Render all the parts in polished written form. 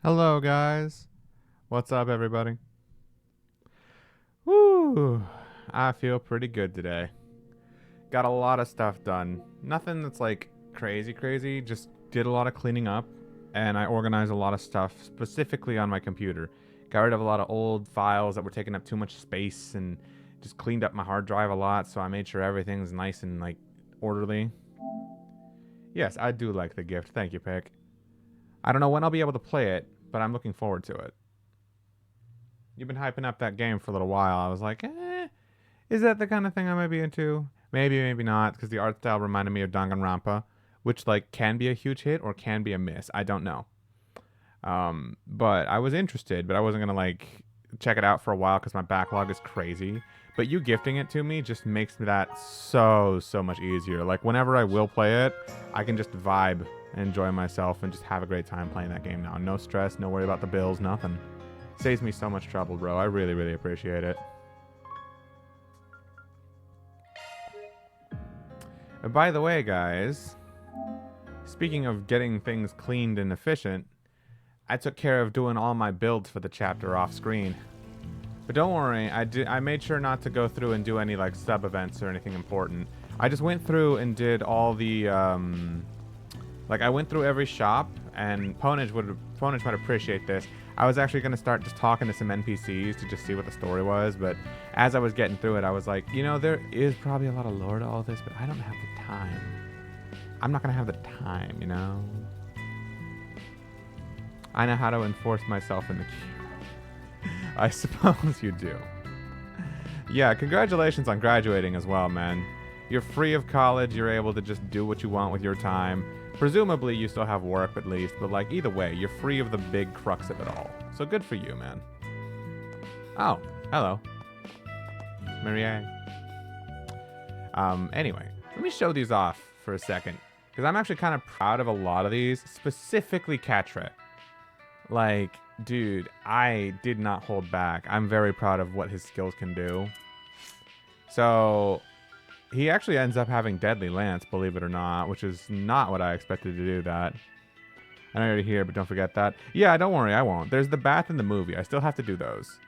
Hello, guys. What's up, everybody? Woo! I feel pretty good today. Got a lot of stuff done. Nothing that's like crazy, crazy. Just did a lot of cleaning up, and I organized a lot of stuff specifically on my computer. Got rid of a lot of old files that were taking up too much space, and just cleaned up my hard drive a lot. So I made sure everything's nice and like orderly. Yes, I do like the gift. Thank you, Pick. I don't know when I'll be able to play it, but I'm looking forward to it. You've been hyping up that game for a little while. I was like, is that the kind of thing I might be into? Maybe, maybe not, because the art style reminded me of Danganronpa, which like can be a huge hit or can be a miss. I don't know. But I was interested, but I wasn't gonna like check it out for a while because my backlog is crazy. But you gifting it to me just makes that so much easier. Like whenever I will play it, I can just vibe and enjoy myself and just have a great time playing that game now. No stress, no worry about the bills, nothing. Saves me so much trouble, bro. I really appreciate it. And by the way, guys, speaking of getting things cleaned and efficient, I took care of doing all my builds for the chapter off screen. But don't worry, I made sure not to go through and do any like sub events or anything important. I just went through and did all the like I went through every shop, and Ponage might appreciate this. I was actually going to start just talking to some NPCs to just see what the story was, but as I was getting through it, I was like, you know, there is probably a lot of lore to all this, but I don't have the time. I'm not going to have the time, you know? I know how to enforce myself in the queue. I suppose you do. Yeah, congratulations on graduating as well, man. You're free of college, you're able to just do what you want with your time. Presumably you still have work at least, but like either way, you're free of the big crux of it all. So good for you, man. Oh, hello. Marie. Anyway, let me show these off for a second. Because I'm actually kind of proud of a lot of these, specifically Catra. Like, dude, I did not hold back. I'm very proud of what his skills can do. So, he actually ends up having Deadly Lance, believe it or not, which is not what I expected to do that. I know you're here, but don't forget that. Yeah, don't worry, I won't. There's the bath in the movie. I still have to do those.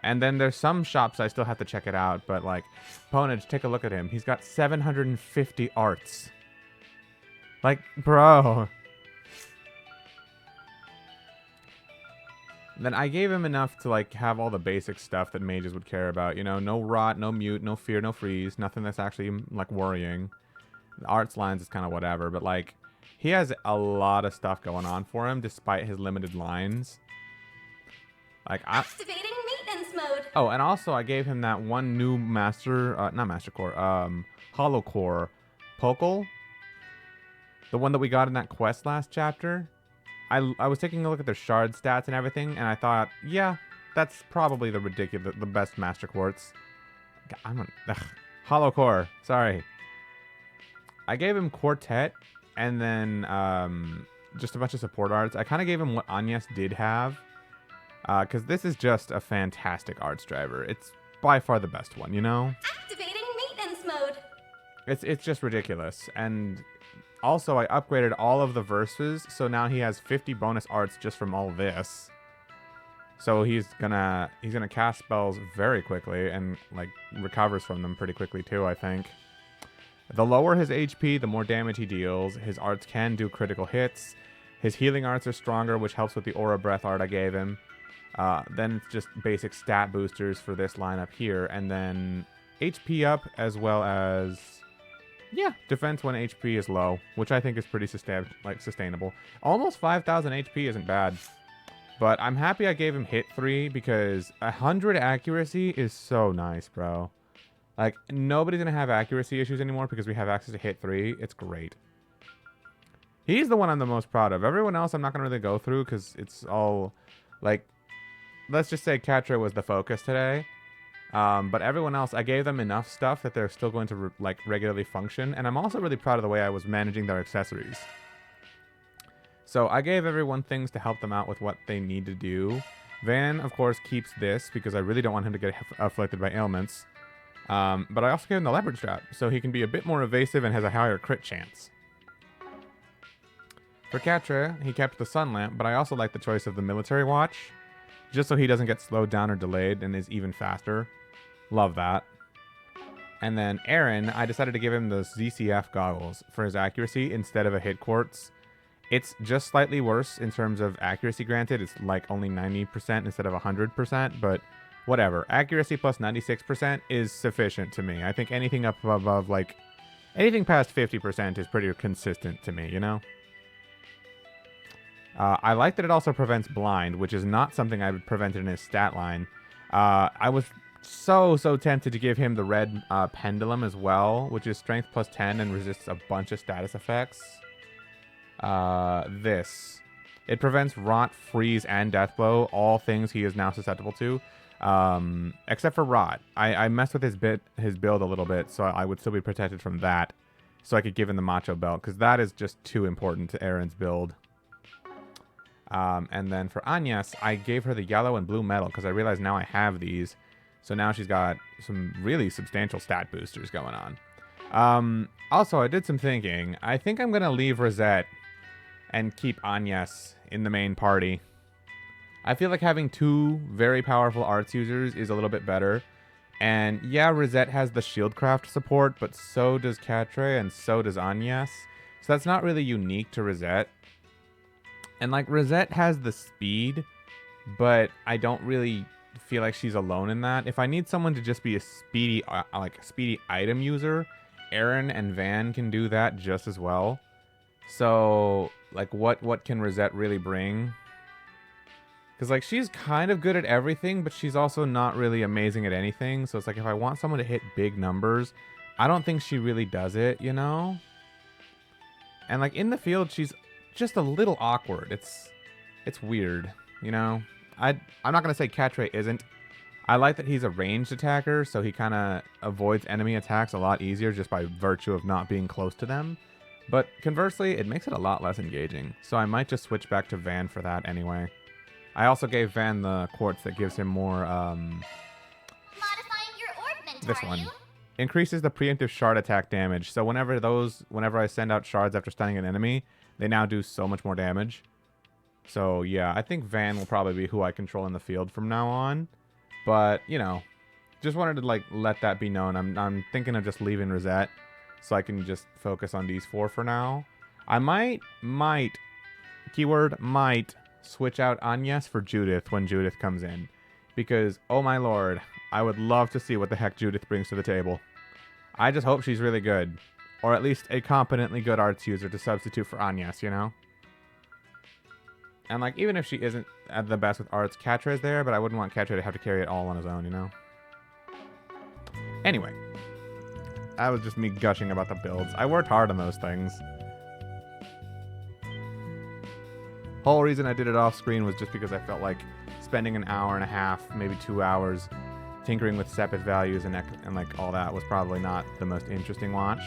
And then there's some shops I still have to check it out, but like, Ponage, take a look at him. He's got 750 arts. Like, bro. Then I gave him enough to like have all the basic stuff that mages would care about. You know, no rot, no mute, no fear, no freeze. Nothing that's actually like worrying. The arts lines is kind of whatever, but like he has a lot of stuff going on for him despite his limited lines. Like activating maintenance mode. Oh, and also I gave him that one new not master core, hollow core, Pokal. The one that we got in that quest last chapter. I was taking a look at their shard stats and everything, and I thought, yeah, that's probably the best Master Quartz. Hollow Core, sorry. I gave him Quartet, and then just a bunch of support arts. I kind of gave him what Agnes did have, because this is just a fantastic arts driver. It's by far the best one, you know? Activating maintenance mode. It's just ridiculous, and also, I upgraded all of the verses, so now he has 50 bonus arts just from all this. So he's gonna cast spells very quickly and like recovers from them pretty quickly too, I think. The lower his HP, the more damage he deals. His arts can do critical hits. His healing arts are stronger, which helps with the aura breath art I gave him. Then it's just basic stat boosters for this lineup here, and then HP up as well as yeah, defense when HP is low, which I think is pretty sustainable. Almost 5,000 HP isn't bad. But I'm happy I gave him hit 3 because 100 accuracy is so nice, bro. Like, nobody's going to have accuracy issues anymore because we have access to hit 3. It's great. He's the one I'm the most proud of. Everyone else I'm not going to really go through because it's all, like, let's just say Catra was the focus today. But everyone else, I gave them enough stuff that they're still going to regularly function. And I'm also really proud of the way I was managing their accessories. So I gave everyone things to help them out with what they need to do. Van, of course, keeps this because I really don't want him to get afflicted by ailments. But I also gave him the leopard strap so he can be a bit more evasive and has a higher crit chance. For Catra, he kept the Sun Lamp, but I also like the choice of the Military Watch, just so he doesn't get slowed down or delayed and is even faster. Love that. And then Aaron, I decided to give him the ZCF goggles for his accuracy instead of a hit quartz. It's just slightly worse in terms of accuracy granted. It's like only 90% instead of 100%, but whatever. Accuracy plus 96% is sufficient to me. I think anything up above, like, anything past 50% is pretty consistent to me, you know? I like that it also prevents blind, which is not something I would prevent in his stat line. I was so tempted to give him the red pendulum as well, which is strength plus 10 and resists a bunch of status effects. This. It prevents rot, freeze, and death blow, all things he is now susceptible to. Except for rot. I messed with his build a little bit, so I would still be protected from that. So I could give him the macho belt, because that is just too important to Aaron's build. And then for Agnes, I gave her the yellow and blue medal, because I realized now I have these. So now she's got some really substantial stat boosters going on. Also, I did some thinking. I think I'm going to leave Rosette and keep Agnes in the main party. I feel like having two very powerful arts users is a little bit better. And yeah, Rosette has the shieldcraft support, but so does Catre and so does Agnes. So that's not really unique to Rosette. And like Rosette has the speed, but I don't really feel like she's alone in that. If I need someone to just be a speedy item user, Aaron and Van can do that just as well. So like what can Rosette really bring? Because like she's kind of good at everything, but she's also not really amazing at anything. So it's like if I want someone to hit big numbers, I don't think she really does it, you know? And like in the field, she's just a little awkward. It's weird, you know? I'm not going to say Catre isn't. I like that he's a ranged attacker, so he kind of avoids enemy attacks a lot easier just by virtue of not being close to them. But conversely, it makes it a lot less engaging. So I might just switch back to Van for that anyway. I also gave Van the quartz that gives him more, Modifying your ordnance, this are one. you? Increases the preemptive shard attack damage. So whenever I send out shards after stunning an enemy, they now do so much more damage. So yeah, I think Van will probably be who I control in the field from now on. But, you know, just wanted to like let that be known. I'm thinking of just leaving Rosette so I can just focus on these four for now. I might, keyword might, switch out Agnes for Judith when Judith comes in. Because, oh my lord, I would love to see what the heck Judith brings to the table. I just hope she's really good. Or at least a competently good arts user to substitute for Agnes, you know? And like, even if she isn't at the best with arts, Catra is there, but I wouldn't want Catra to have to carry it all on his own, you know? Anyway. That was just me gushing about the builds. I worked hard on those things. Whole reason I did it off screen was just because I felt like spending an hour and a half, maybe 2 hours, tinkering with Sepith values and like all that was probably not the most interesting watch.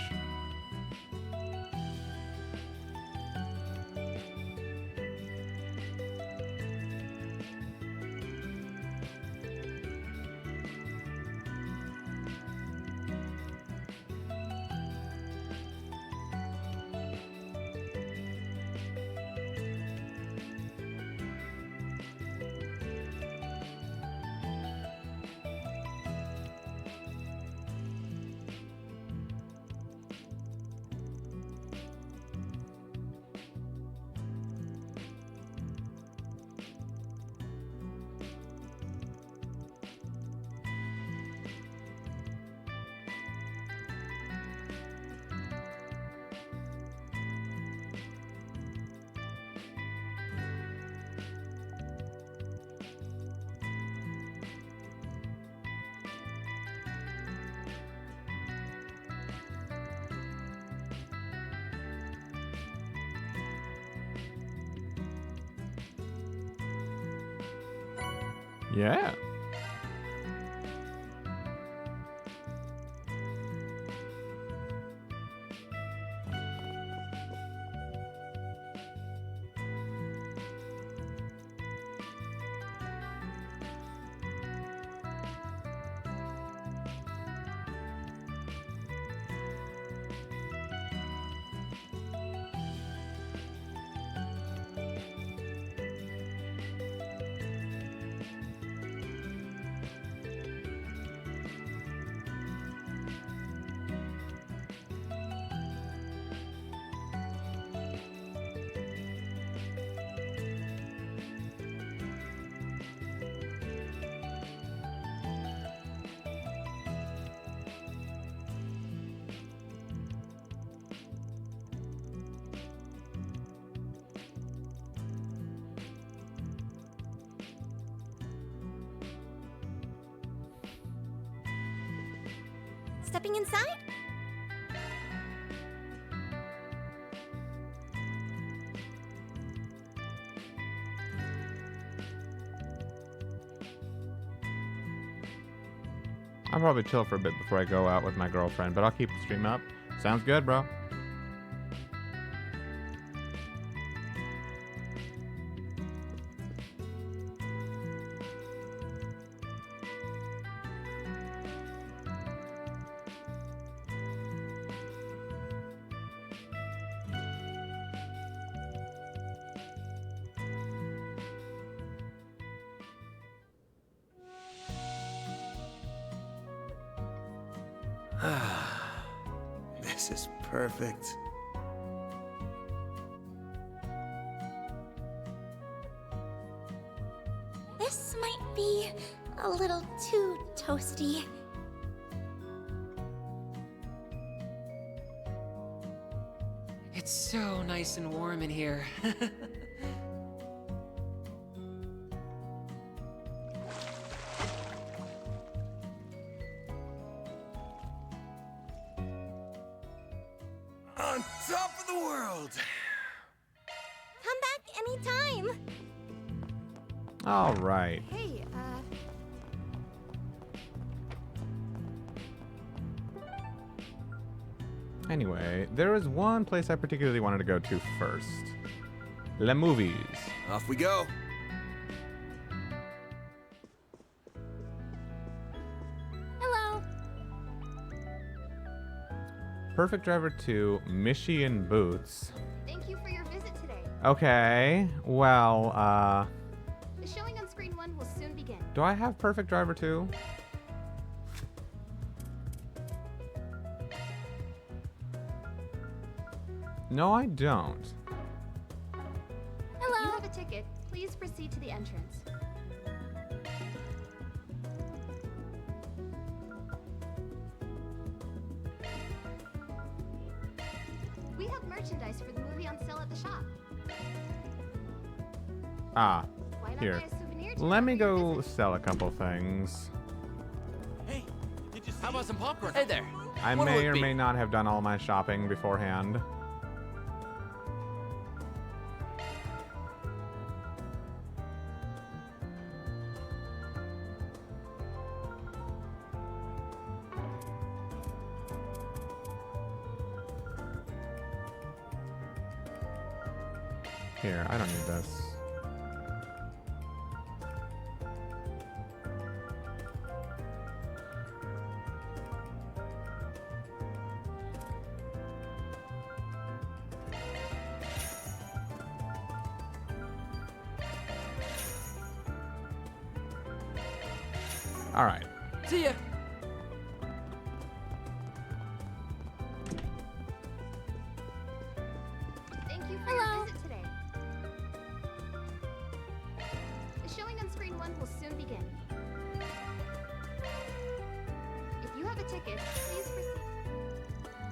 Yeah. Stepping inside? I'll probably chill for a bit before I go out with my girlfriend, but I'll keep the stream up. Sounds good, bro. This is perfect. This might be a little too toasty. It's so nice and warm in here. On top of the world! Come back anytime. All right. Hey, Anyway, there is one place I particularly wanted to go to first. Le movies. Off we go. hello. Perfect Driver 2, Mishy and Boots. Thank you for your visit today. Okay, well, The showing on screen 1 will soon begin. do I have Perfect Driver 2? No, I don't. If Hello. you have a ticket, please proceed to the entrance. We have merchandise for the movie on sale at the shop. Ah, Why not here. buy a souvenir to Let me remember your go visit? sell a couple things. Hey, did you see? How about some popcorn? Hey there. I What'll may it or be? may not have done all my shopping beforehand. Here, I don't need this. All right. See ya. Thank you for Hello. your visit today. The showing on screen 1 will soon begin. If you have a ticket, please proceed.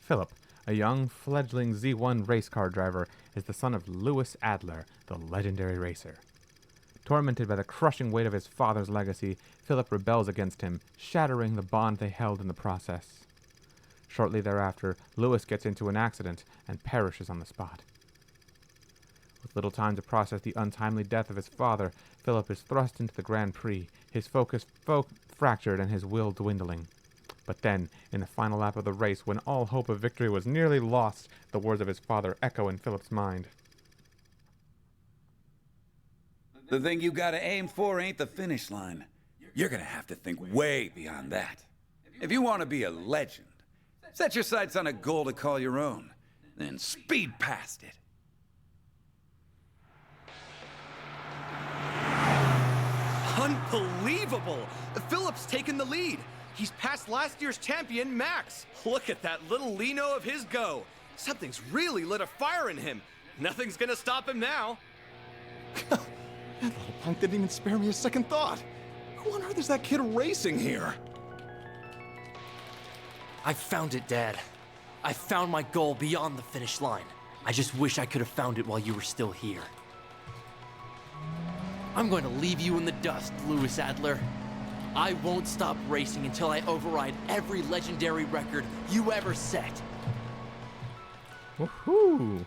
Philip, a young fledgling Z1 race car driver, is the son of Louis Adler, the legendary racer. Tormented by the crushing weight of his father's legacy, Philip rebels against him, shattering the bond they held in the process. Shortly thereafter, Louis gets into an accident and perishes on the spot. With little time to process the untimely death of his father, Philip is thrust into the Grand Prix, his focus fractured and his will dwindling. But then, in the final lap of the race, when all hope of victory was nearly lost, the words of his father echo in Philip's mind. The thing you gotta aim for ain't the finish line. You're gonna have to think way beyond that. If you want to be a legend, set your sights on a goal to call your own, then speed past it. Unbelievable! Philip's taken the lead. He's past last year's champion, Max. Look at that little Lino of his go. Something's really lit a fire in him. Nothing's gonna stop him now. That little punk didn't even spare me a second thought. Who on earth is that kid racing here? I found it, Dad. I found my goal beyond the finish line. I just wish I could have found it while you were still here. I'm going to leave you in the dust, Lewis Adler. I won't stop racing until I override every legendary record you ever set. Woohoo!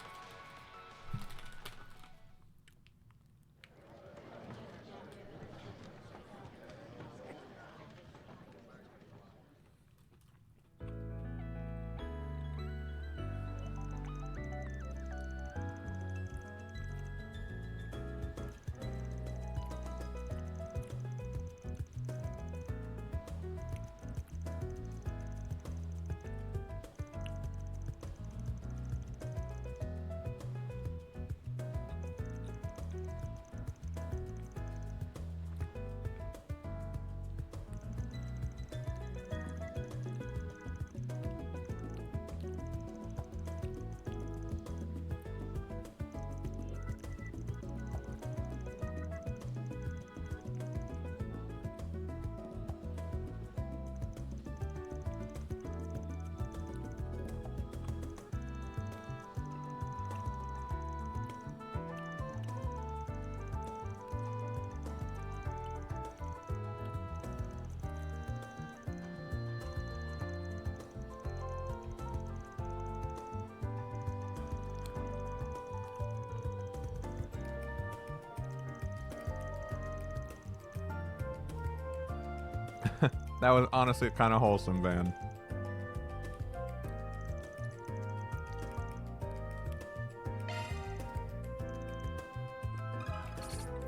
That was honestly kind of wholesome, Van.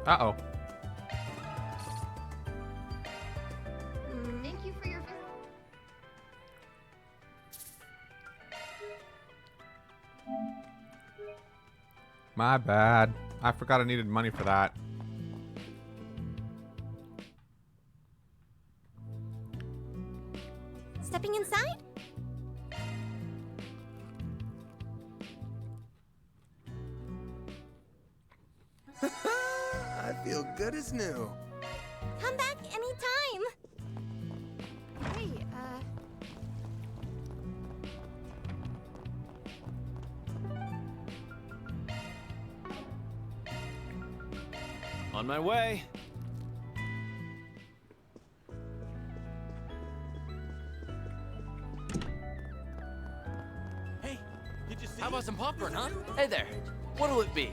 Uh-oh. Thank you for your visit. My bad. I forgot I needed money for that. Stepping inside? I feel good as new. Come back anytime. Hey, On my way. Hey, did you see? How about some popcorn, huh? Hey there. What'll it be?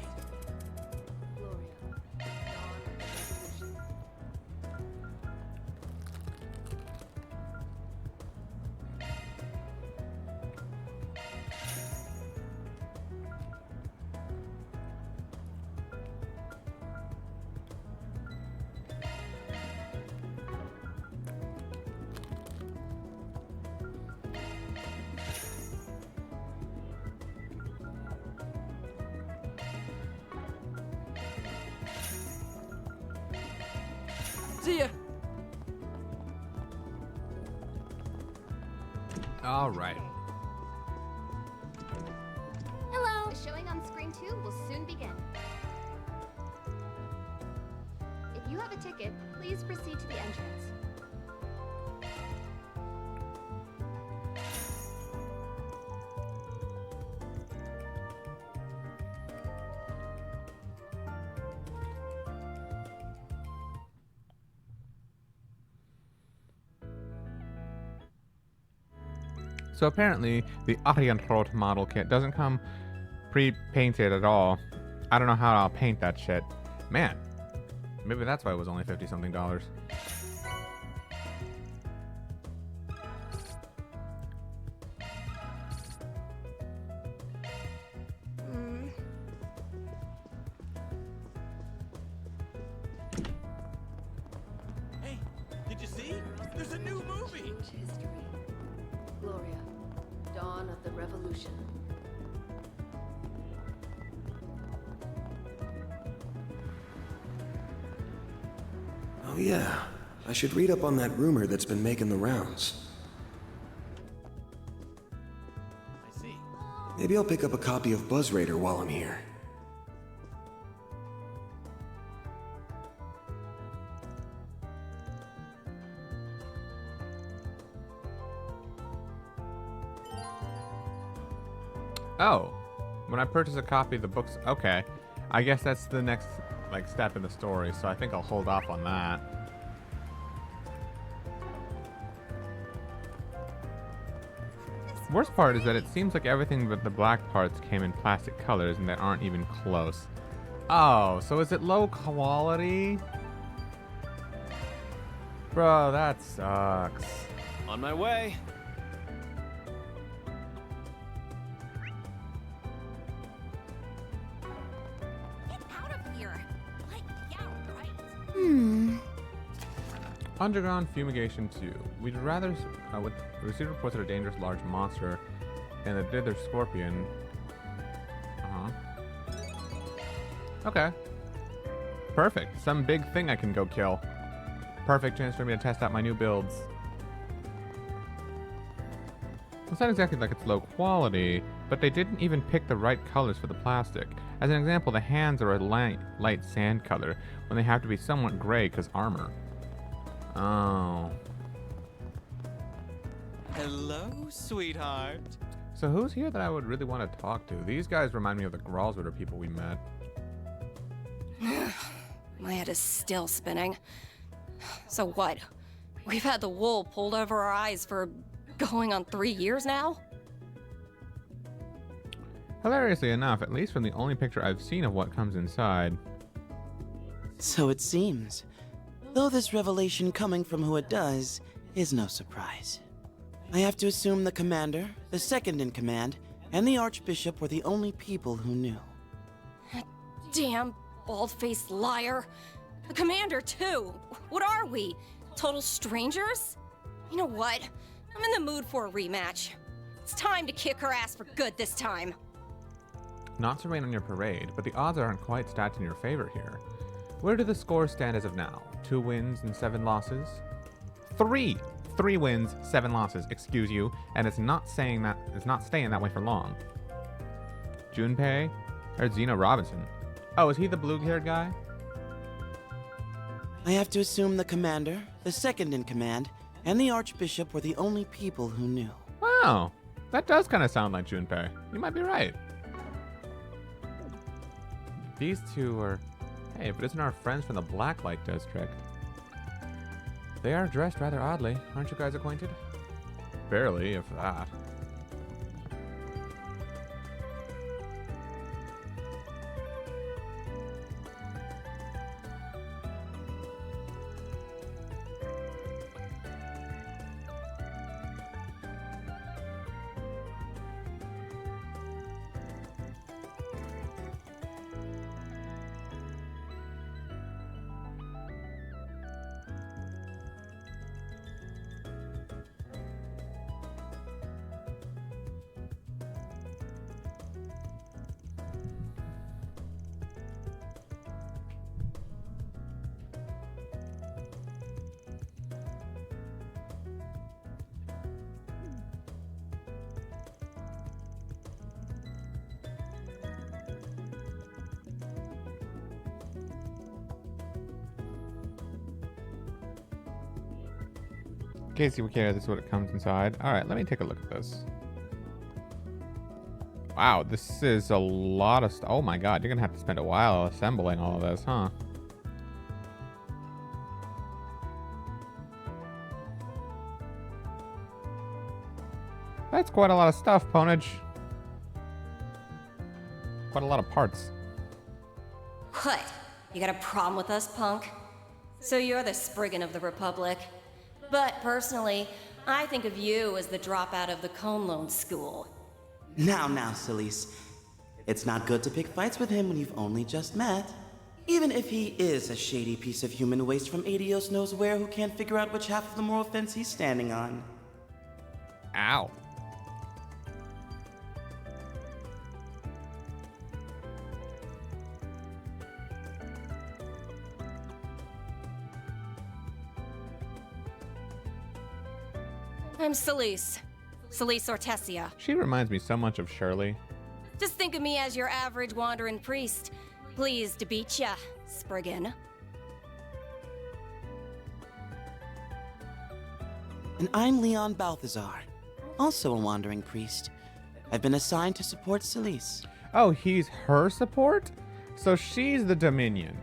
See ya. All right. Hello. the showing on screen 2 will soon begin. If you have a ticket, please proceed to the entrance. So apparently, the Arianrot model kit doesn't come pre-painted at all. I don't know how I'll paint that shit. Man, maybe that's why it was only $50-something. Hey, did you see? There's a new movie. Change history. Gloria, dawn of the revolution. Oh yeah, I should read up on that rumor that's been making the rounds. I see. Maybe I'll pick up a copy of Buzz Raider while I'm here. Oh, when I purchase a copy of the books, okay. I guess that's the next like step in the story, so I think I'll hold off on that. Worst part is that it seems like everything but the black parts came in plastic colors and they aren't even close. Oh, so is it low quality? Bro, that sucks. On my way. Get out of here! Like, yeah, right? Underground Fumigation 2. We'd rather receive reports of a dangerous large monster and the dither scorpion. Okay. Perfect. Some big thing I can go kill. Perfect chance for me to test out my new builds. It's not exactly like it's low quality, but they didn't even pick the right colors for the plastic. As an example, the hands are a light sand color when they have to be somewhat gray because armor. Oh. Hello, sweetheart. So who's here that I would really want to talk to? These guys remind me of the Gralsritter people we met. My head is still spinning. So what? We've had the wool pulled over our eyes for going on 3 years now? Hilariously enough, at least from the only picture I've seen of what comes inside. So it seems. Though this revelation coming from who it does is no surprise. I have to assume the commander, the second in command, and the archbishop were the only people who knew. Damn bald-faced liar. The commander, too. What are we? Total strangers? You know what? I'm in the mood for a rematch. It's time to kick her ass for good this time. Not to rain on your parade, but the odds aren't quite stacked in your favor here. Where do the scores stand as of now? 2 wins and 7 losses? 3 wins, 7 losses, excuse you, and it's not staying that way for long. Junpei? Or Zeno Robinson? Oh, is he the blue-haired guy? I have to assume the commander, the second in command, and the archbishop were the only people who knew. Wow, that does kind of sound like Junpei. You might be right. These two are... Hey, but isn't our friends from the Blacklight District? They are dressed rather oddly. Aren't you guys acquainted? Barely, if that. In case you care, this is what it comes inside. Alright, let me take a look at this. Wow, this is a lot of stuff. Oh my god, you're gonna have to spend a while assembling all of this, huh? That's quite a lot of stuff, Ponage. Quite a lot of parts. What? You got a problem with us, punk? So you're the Spriggan of the Republic. But personally, I think of you as the dropout of the Conlone School. Now, Celise. It's not good to pick fights with him when you've only just met. Even if he is a shady piece of human waste from Adios knows where who can't figure out which half of the moral fence he's standing on. Ow. I'm Celise. Celise Ortesia. She reminds me so much of Shirley. Just think of me as your average wandering priest. Pleased to beat ya, Spriggan. And I'm Leon Balthazar, also a wandering priest. I've been assigned to support Celise. Oh, he's her support? So she's the Dominion.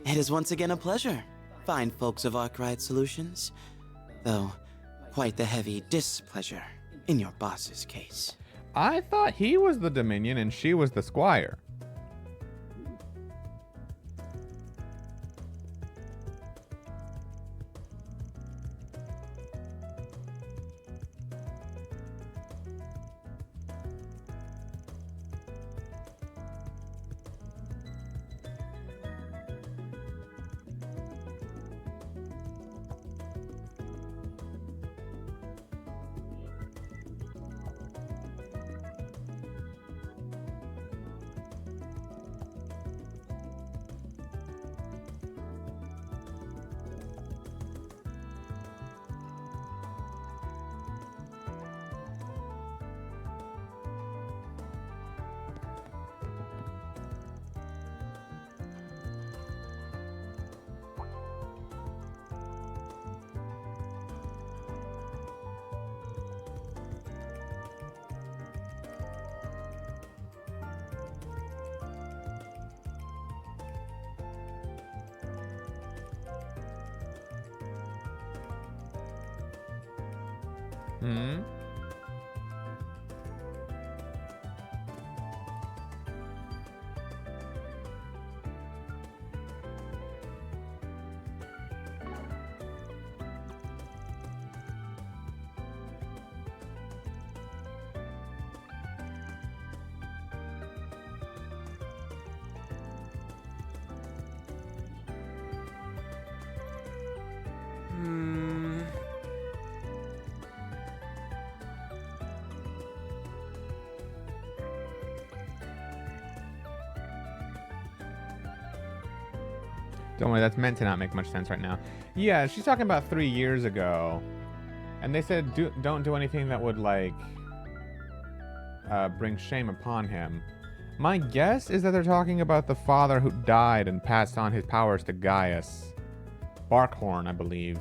It is once again a pleasure, fine folks of Arkwright Solutions. Though, quite the heavy displeasure in your boss's case. I thought he was the Dominion and she was the Squire. Hmm? Don't worry, that's meant to not make much sense right now. Yeah, she's talking about 3 years ago. And they said don't do anything that would, like, bring shame upon him. My guess is that they're talking about the father who died and passed on his powers to Gaius. Barkhorn, I believe.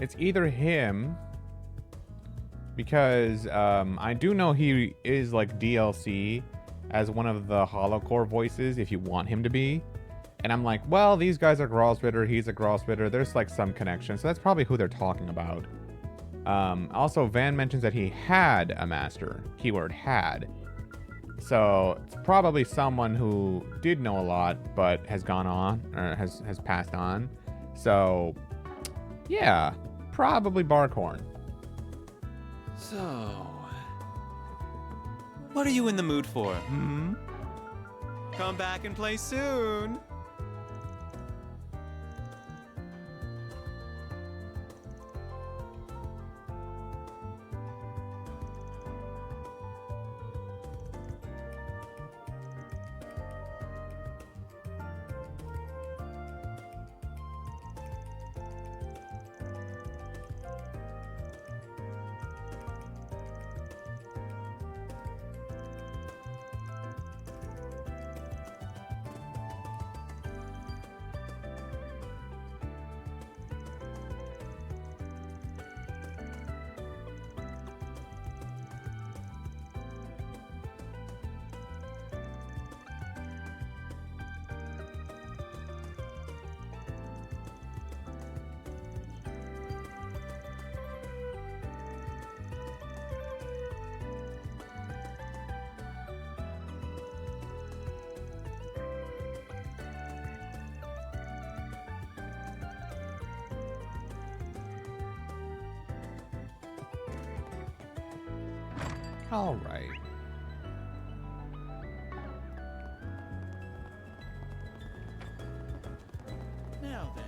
It's either him, because I do know he is, like, DLC as one of the Holocore voices if you want him to be. And I'm like, well, these guys are Gralsritter, he's a Gralsritter, there's like some connection, so that's probably who they're talking about. Also, Van mentions that he had a master, keyword had. So it's probably someone who did know a lot, but has gone on, or has passed on. So, yeah, probably Barkhorn. So, what are you in the mood for, hmm? Come back and play soon. All right. Now then.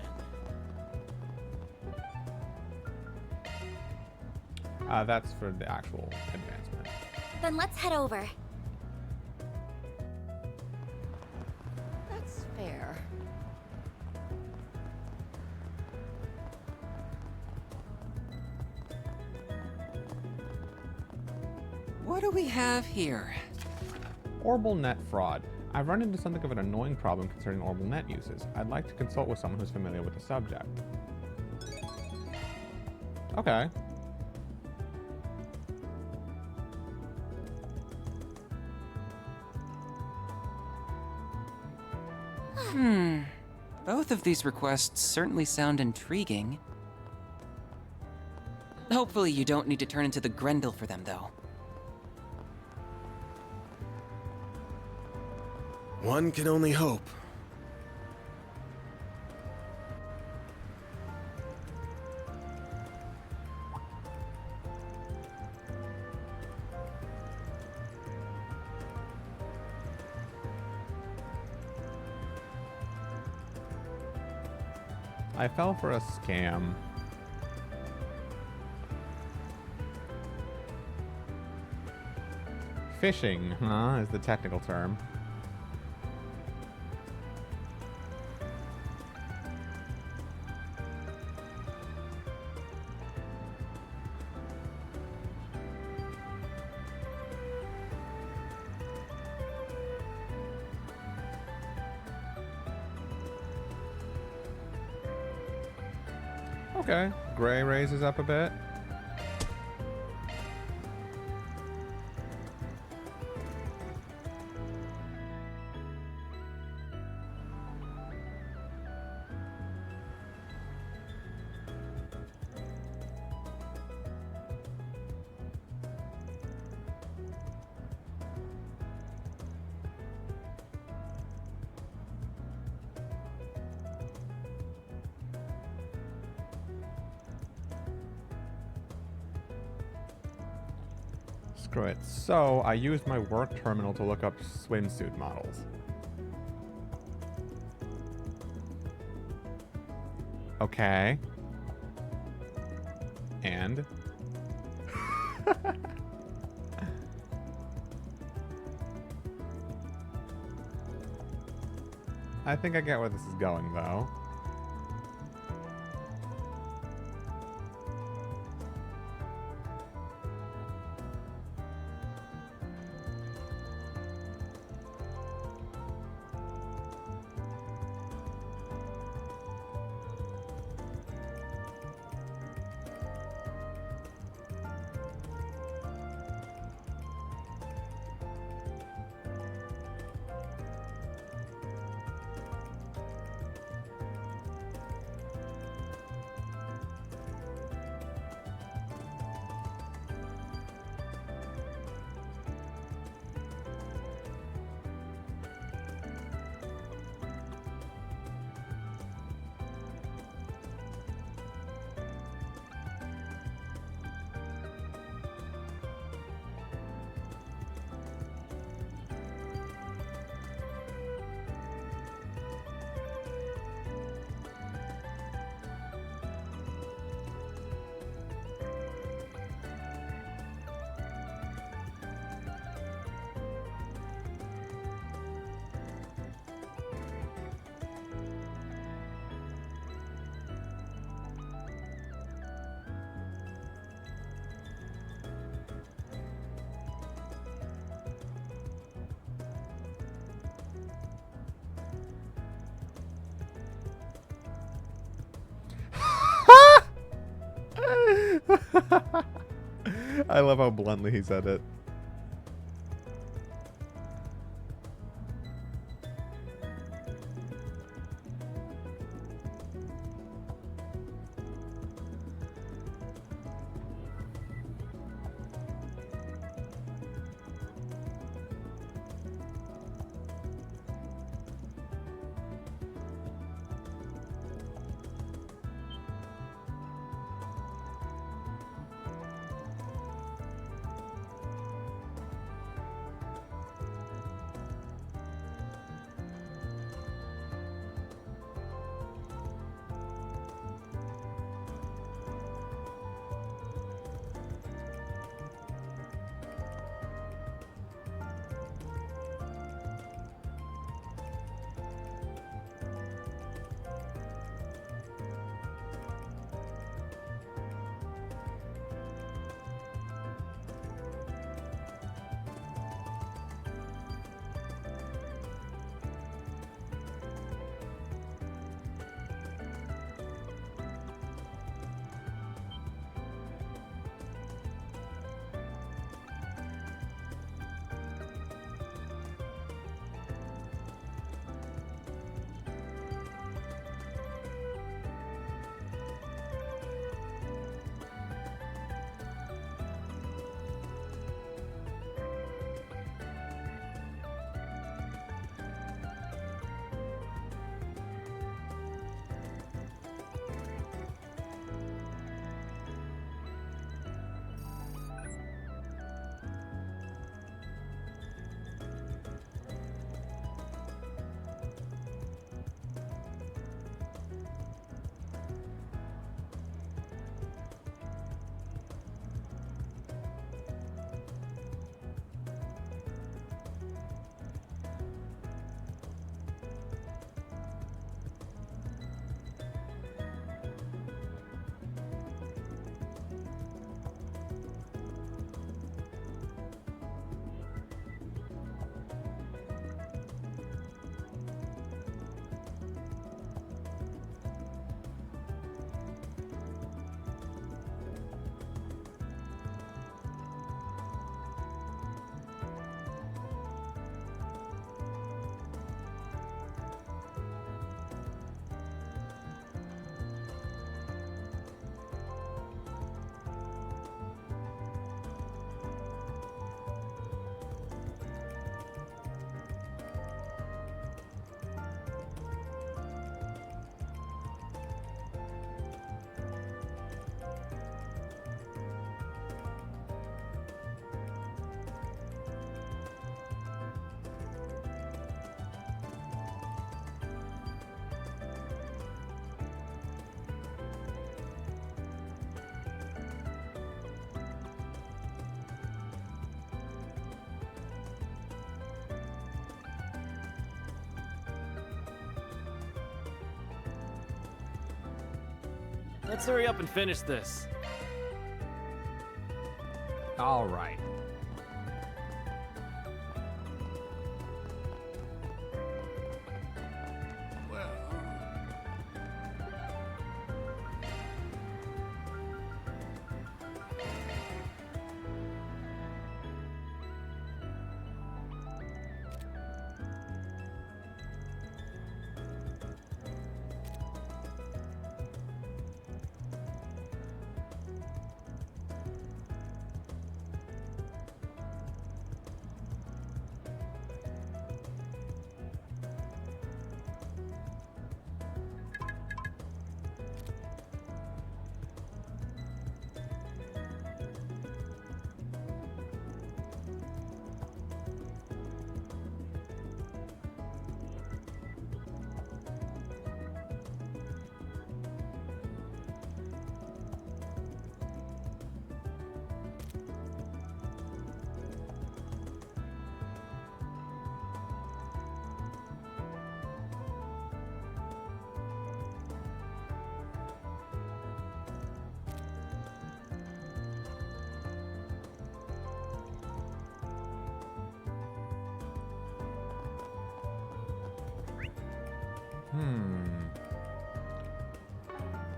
That's for the actual advancement. Then let's head over. That's fair. What do we have here? Orbital net fraud. I've run into something of an annoying problem concerning orbital net uses. I'd like to consult with someone who's familiar with the subject. Okay. Both of these requests certainly sound intriguing. Hopefully you don't need to turn into the Grendel for them, though. One can only hope. I fell for a scam. Phishing, huh, is the technical term. Okay, gray raises up a bit. Screw it. So, I used my work terminal to look up swimsuit models. Okay. And? I think I get where this is going, though. I love how bluntly he said it. Let's hurry up and finish this. All right.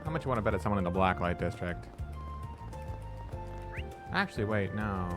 How much you want to bet at someone in the Blacklight District? Actually, wait, no.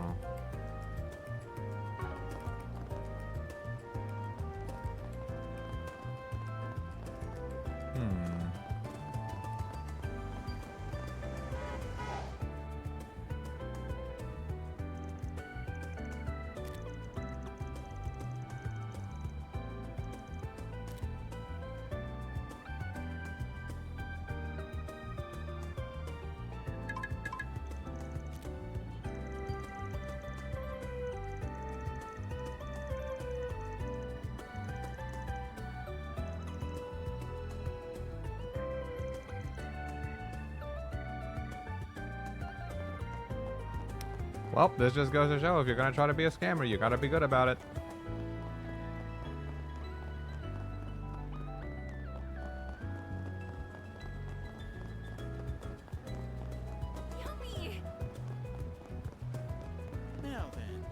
Well, this just goes to show if you're gonna try to be a scammer, you gotta be good about it. Yummy! Now then.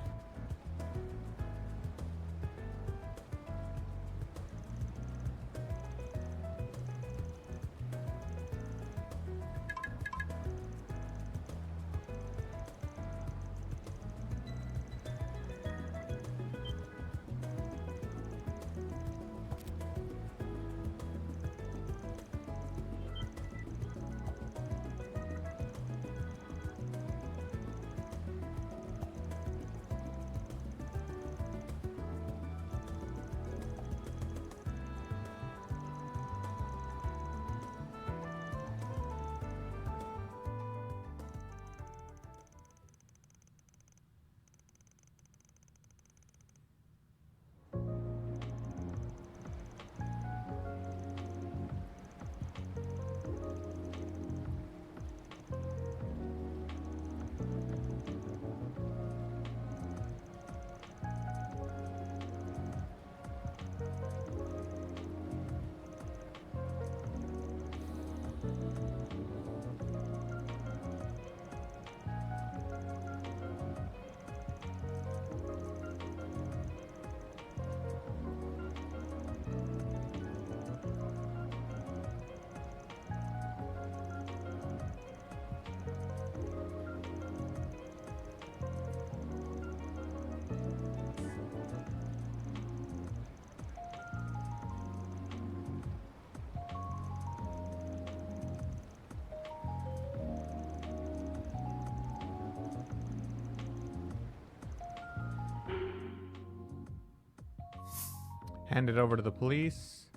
Hand it over to the police.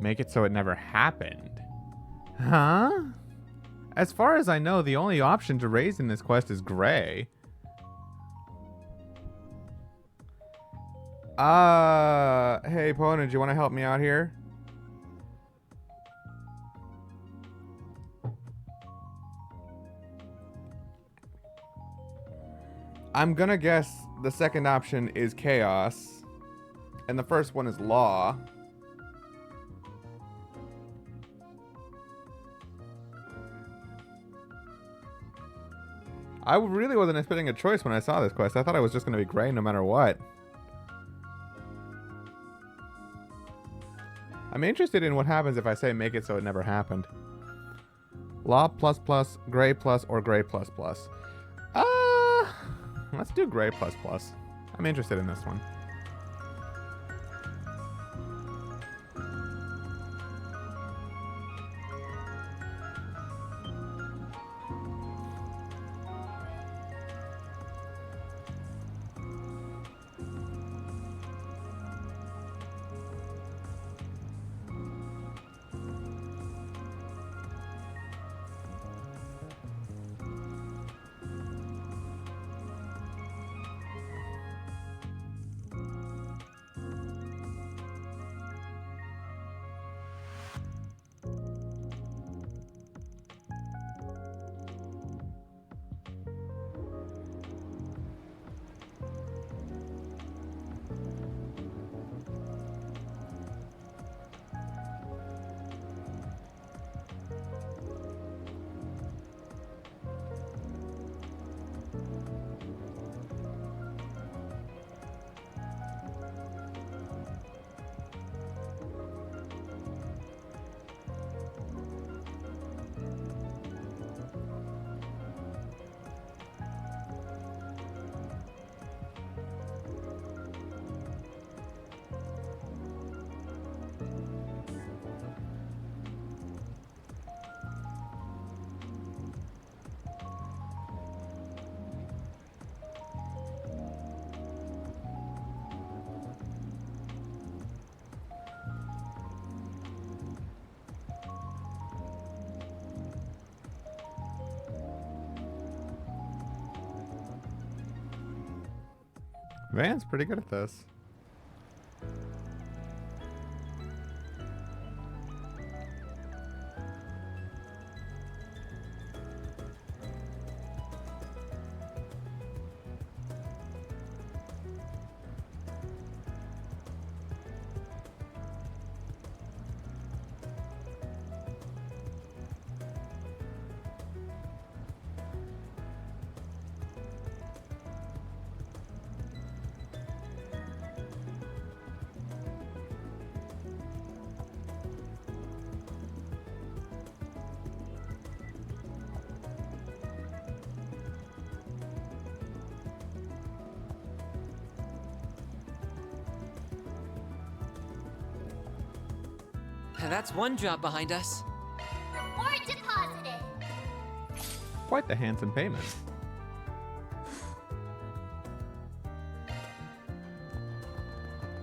Make it so it never happened. Huh? As far as I know, the only option to raise in this quest is gray. Hey, Pona, do you want to help me out here? I'm gonna guess the second option is chaos, and the first one is law. I really wasn't expecting a choice when I saw this quest. I thought it was just going to be gray no matter what. I'm interested in what happens if I say make it so it never happened. Law plus plus, gray plus, or gray plus plus. Let's do gray plus plus. I'm interested in this one. Van's pretty good at this. That's one job behind us. Reward deposited. Quite the handsome payment.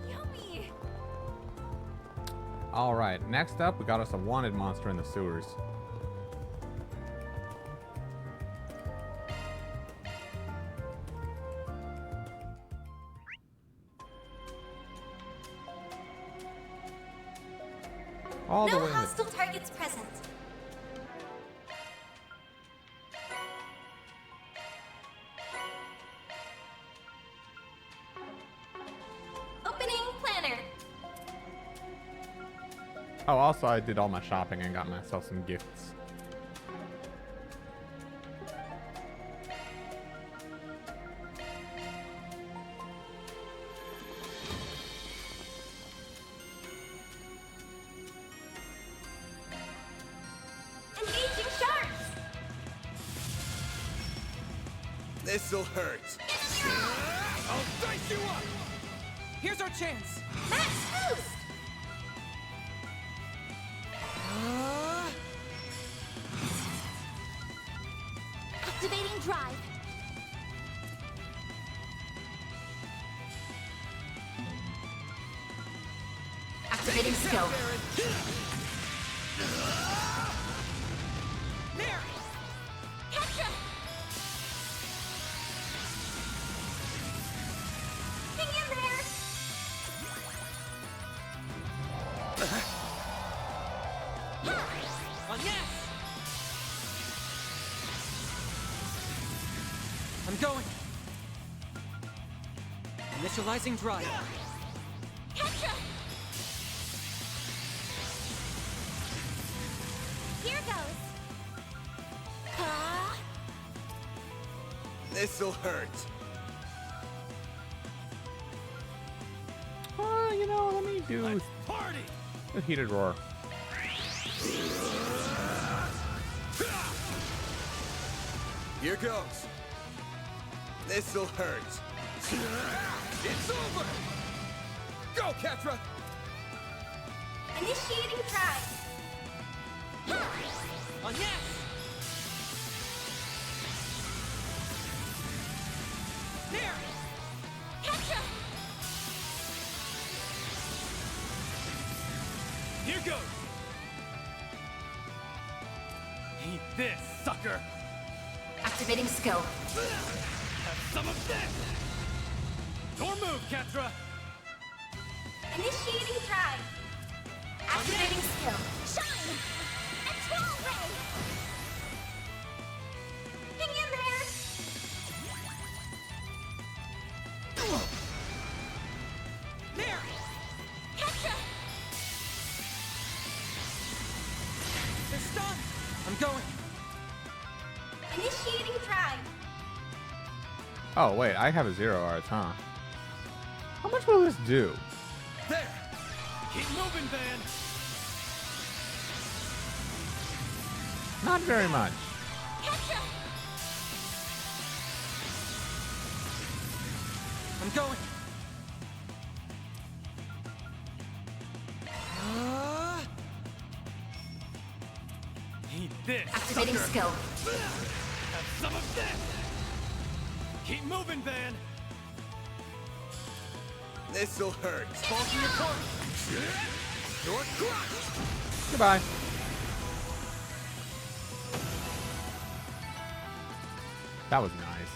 Yummy. Alright, next up, we got us a wanted monster in the sewers. All the No way in the hostile targets present. Opening planner. Oh, also I did all my shopping and got myself some gifts. Engaging sharks. This'll hurt. I'll dice you up! Here's our chance. Max boost. Activating drive. Activating skill. Catch hang in there. On yes. I'm going. Initializing drive. Catch here goes. This'll hurt. You know, let me do Party! the heated roar. Here goes. This'll hurt. It's over! Go, Ketra! Initiating try. On yes! There! Ketra! Here goes! Eat this, sucker! Activating skill. Have some of this! Your move, Ketra! Initiating try. Activating skill. Shine! Control ray! Hang in there! There! Ketra! They're stunned! I'm going! Initiating try. Oh, wait, I have a 0 arts, huh? How much will this do? There! Keep moving, Van! Not very much. Ketra! I'm going! Eat this, Activating sucker. skill. Have some of this! Keep moving, Van! This'll hurt. Fall to your corner! You're crushed! Goodbye. That was nice.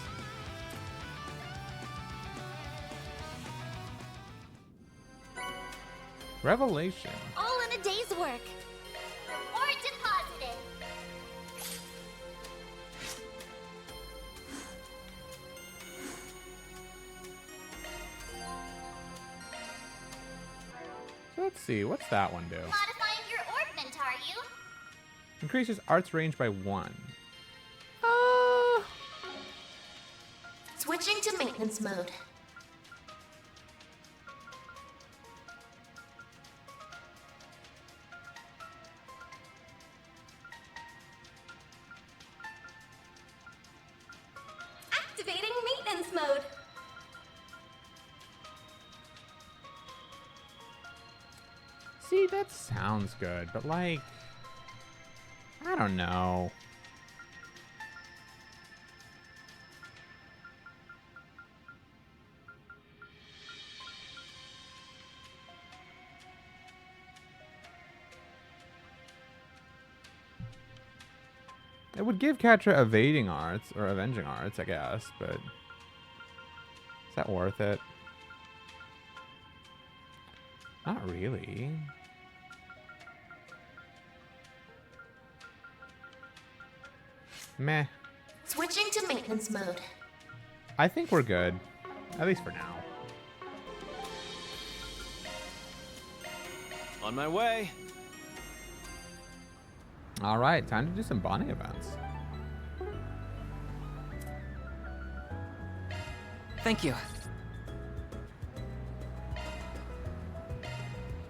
Revelation. All in a day's work. Reward deposited. So let's see, what's that one do? Modifying your orbment, are you? Increases arts range by 1. Switching to maintenance mode. Activating maintenance mode. See, that sounds good, but like, I don't know. It would give Catra evading arts, or avenging arts, I guess, but is that worth it? Not really. Meh. Switching to maintenance mode. I think we're good. At least for now. On my way. Alright, time to do some Bonnie events. Thank you.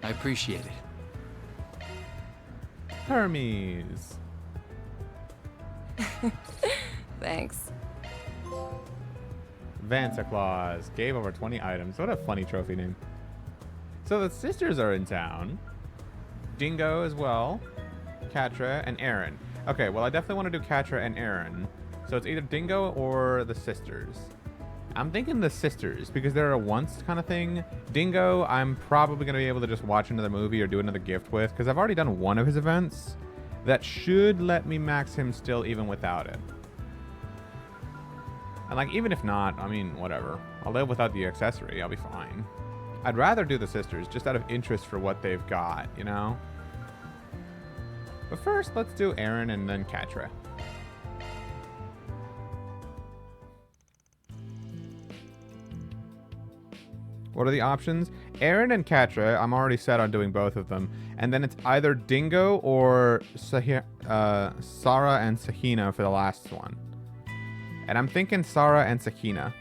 I appreciate it. Hermes. Thanks. Vanta Claus. Gave over 20 items. What a funny trophy name. So the sisters are in town. Dingo as well. Catra and Aaron. Okay, well I definitely want to do Catra and Aaron. So it's either Dingo or the sisters. I'm thinking the sisters because they're a once kind of thing. Dingo, I'm probably going to be able to just watch another movie or do another gift with because I've already done one of his events. That should let me max him still even without it. And like, even if not, I mean, whatever. I'll live without the accessory. I'll be fine. I'd rather do the sisters just out of interest for what they've got, you know? But first, let's do Aaron and then Catra. What are the options? Aaron and Catra, I'm already set on doing both of them. And then it's either Dingo or Sarah and Sahina for the last one. And I'm thinking Sarah and Sakina.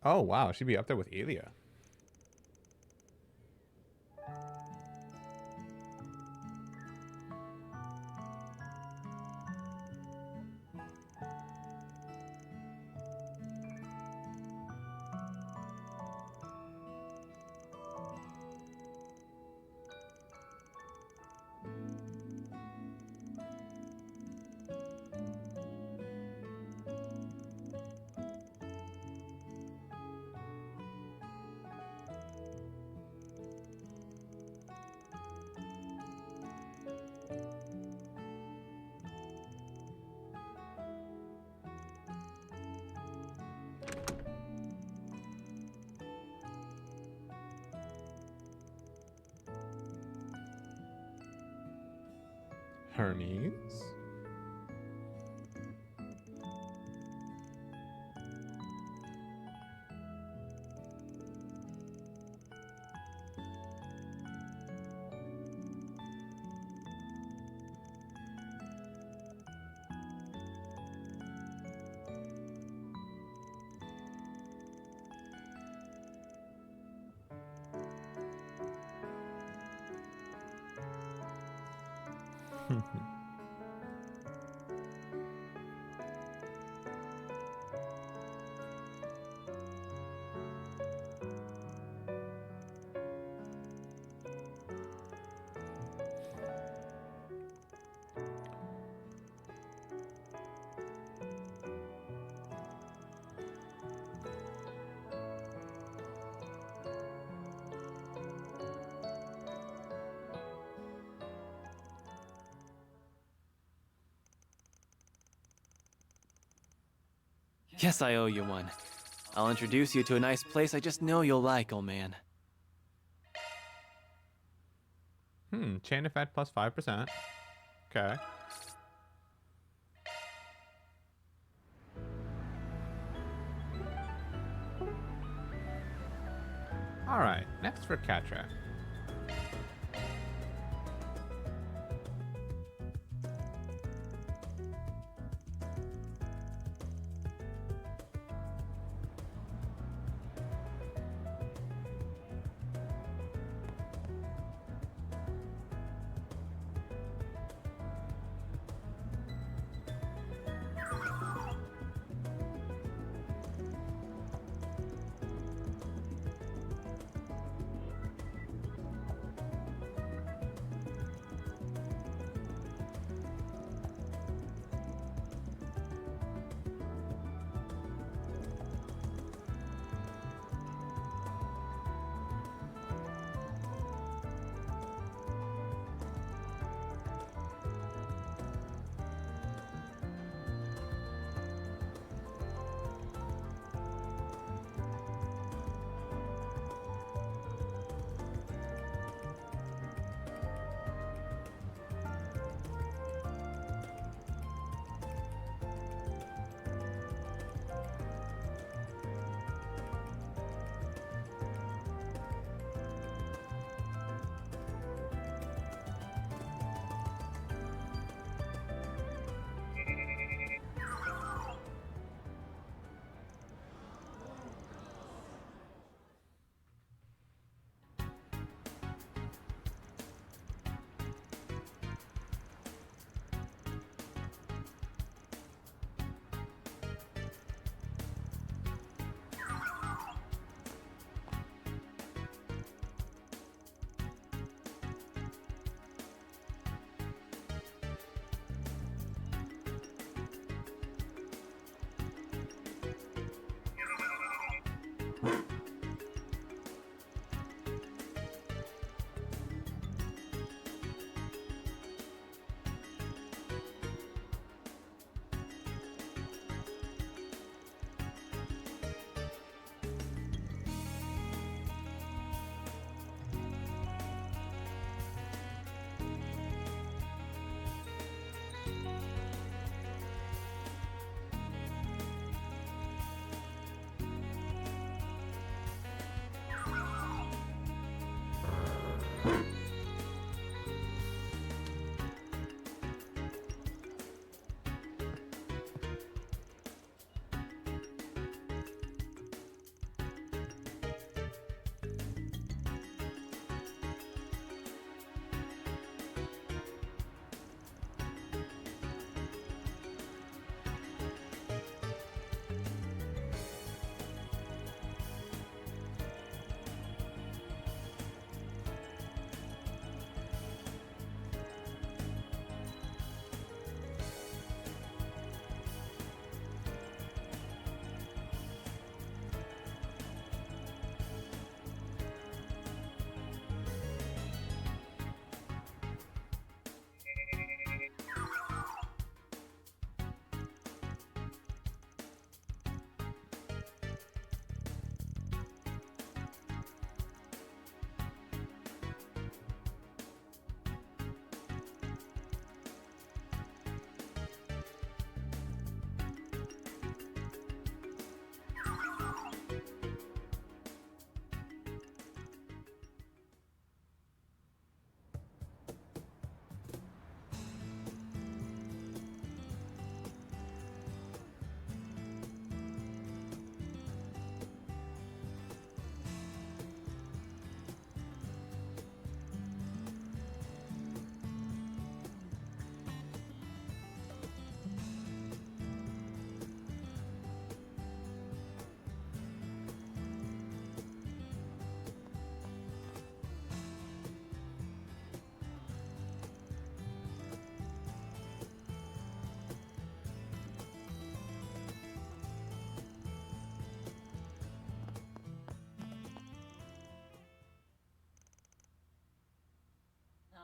Oh, wow. She'd be up there with Elia. Hermes. Yes, I owe you one. I'll introduce you to a nice place I just know you'll like, old man. Chain effect plus 5%. Okay. Alright, next for Catra.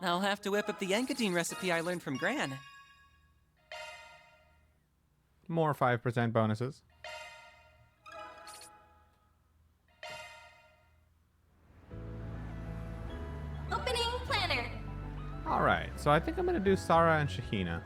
I'll have to whip up the Yankadine recipe I learned from Gran. More 5% bonuses. So I think I'm gonna do Sarah and Shahina.